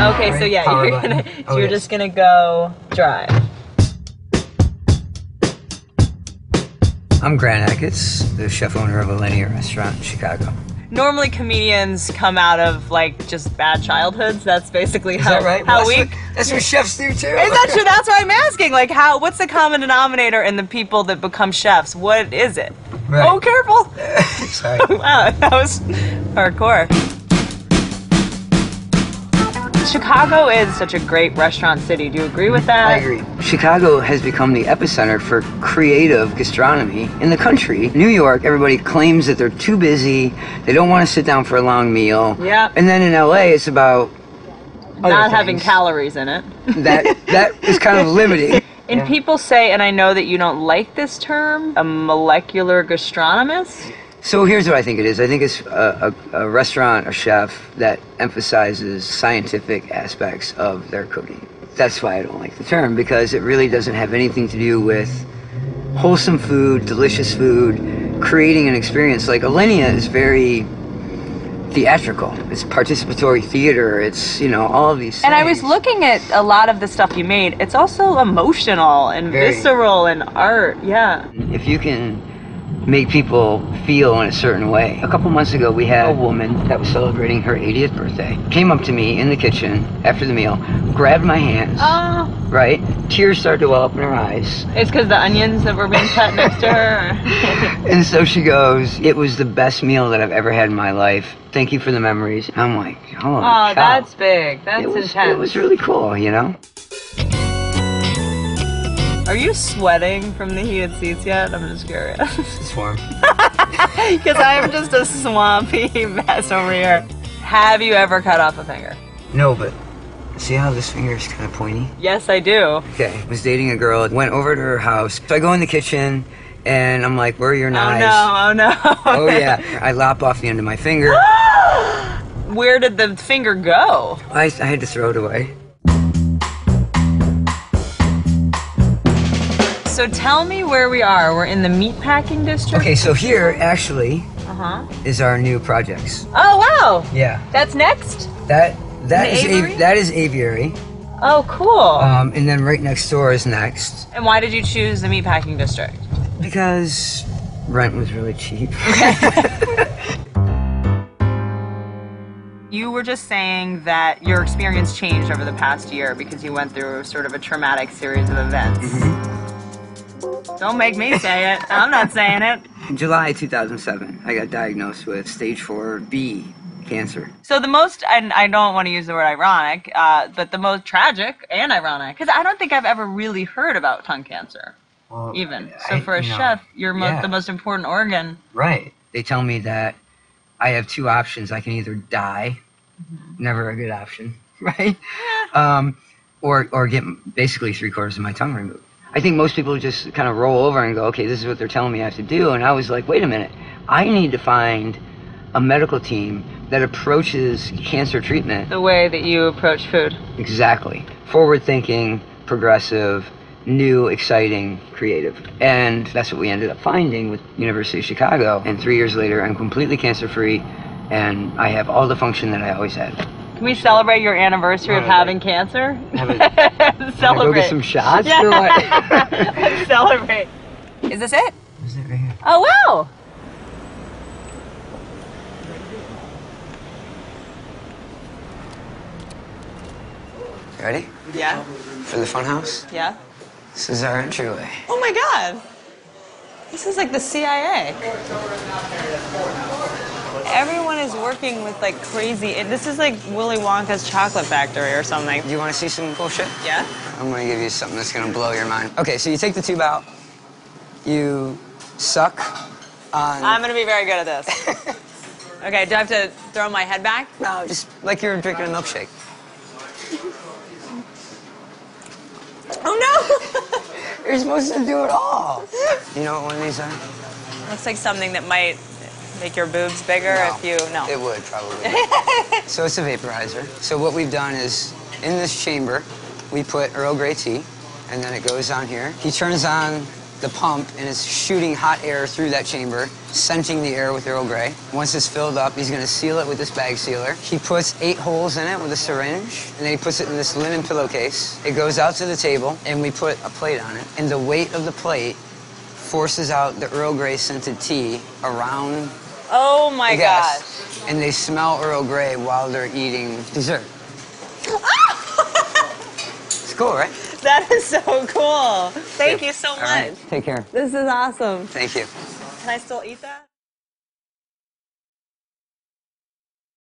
Okay, so yeah, Power you're button. gonna, Oh, you're yes. just gonna go drive. I'm Grant Achatz, the chef owner of Whitney restaurant in Chicago. Normally comedians come out of like just bad childhoods. That's basically Is that right? how Well, that's what chefs do too. Is that true? That's why I'm asking. Like, what's the common denominator in the people that become chefs? What is it? Right. Oh, careful! Sorry. Wow, that was hardcore. Chicago is such a great restaurant city. Do you agree with that? I agree. Chicago has become the epicenter for creative gastronomy in the country. New York, everybody claims that they're too busy, they don't want to sit down for a long meal. Yeah. And then in LA, it's about Not having calories in it. That is kind of limiting. And people say, and I know that you don't like this term, a molecular gastronomist. So here's what I think it is. I think it's a restaurant, a chef that emphasizes scientific aspects of their cooking. That's why I don't like the term, because it really doesn't have anything to do with wholesome food, delicious food, creating an experience. Like Alinea is very theatrical. It's participatory theater. It's, you know, all of these things. And I was looking at a lot of the stuff you made. It's also emotional and visceral and art, yeah. If you can make people feel in a certain way. A couple months ago, we had a woman that was celebrating her 80th birthday. Came up to me in the kitchen after the meal, grabbed my hands, right? Tears started to well up in her eyes. It's because the onions that were being cut next to her? And so she goes, "It was the best meal that I've ever had in my life. Thank you for the memories." And I'm like, holy cow. That's big. That's intense. It was really cool, you know? Are you sweating from the heated seats yet? I'm just curious. It's warm. Because I'm just a swampy mess over here. Have you ever cut off a finger? No, but see how this finger is kind of pointy? Yes, I do. Okay, was dating a girl, went over to her house. So I go in the kitchen, and I'm like, where are your knives? Oh no, oh no. Oh yeah, I lop off the end of my finger. Where did the finger go? I had to throw it away. So tell me where we are. We're in the meatpacking district? Okay, so here actually is our new projects. Oh wow! Yeah. That's next? That aviary? that is aviary. Oh, cool. And then right next door is next. And why did you choose the meatpacking district? Because rent was really cheap. You were just saying that your experience changed over the past year because you went through sort of a traumatic series of events. Don't make me say it. I'm not saying it. In July 2007, I got diagnosed with stage 4B cancer. So the most, and I don't want to use the word ironic, but the most tragic and ironic, because I don't think I've ever really heard about tongue cancer, even. So for a chef, you're the most important organ. Right. They tell me that I have two options. I can either die, never a good option, right? Or get basically 3/4 of my tongue removed. I think most people just kind of roll over and go, okay, this is what they're telling me I have to do. And I was like, wait a minute. I need to find a medical team that approaches cancer treatment The way that you approach food. exactly. Forward-thinking, progressive, new, exciting, creative. And that's what we ended up finding with University of Chicago. And 3 years later, I'm completely cancer-free, and I have all the function that I always had. Can we celebrate your anniversary of having cancer? Celebrate. Go get some shots Yeah. or what? Let's celebrate. Is this it? Is it right here? Oh, wow. You ready? Yeah. For the fun house? Yeah. This is our entryway. Oh my God. This is like the CIA. Everyone is working with like crazy. This is like Willy Wonka's chocolate factory or something. Do you want to see some cool shit? Yeah. I'm going to give you something that's going to blow your mind. Okay, so you take the tube out. You suck on... I'm going to be very good at this. Okay, do I have to throw my head back? No, just like you're drinking a milkshake. Oh no! You're supposed to do it all. You know what one of these are? Looks like something that might make your boobs bigger if you... No. It would, probably. So it's a vaporizer. So what we've done is, in this chamber, we put Earl Grey tea, and then it goes on here. He turns on the pump, and it's shooting hot air through that chamber, scenting the air with Earl Grey. Once it's filled up, he's going to seal it with this bag sealer. He puts 8 holes in it with a syringe, and then he puts it in this linen pillowcase. It goes out to the table, and we put a plate on it. And the weight of the plate forces out the Earl Grey scented tea around Oh my gosh. And they smell Earl Grey while they're eating dessert. It's cool, right? That is so cool. Thank you so much. Right. Take care. This is awesome. Thank you. Can I still eat that?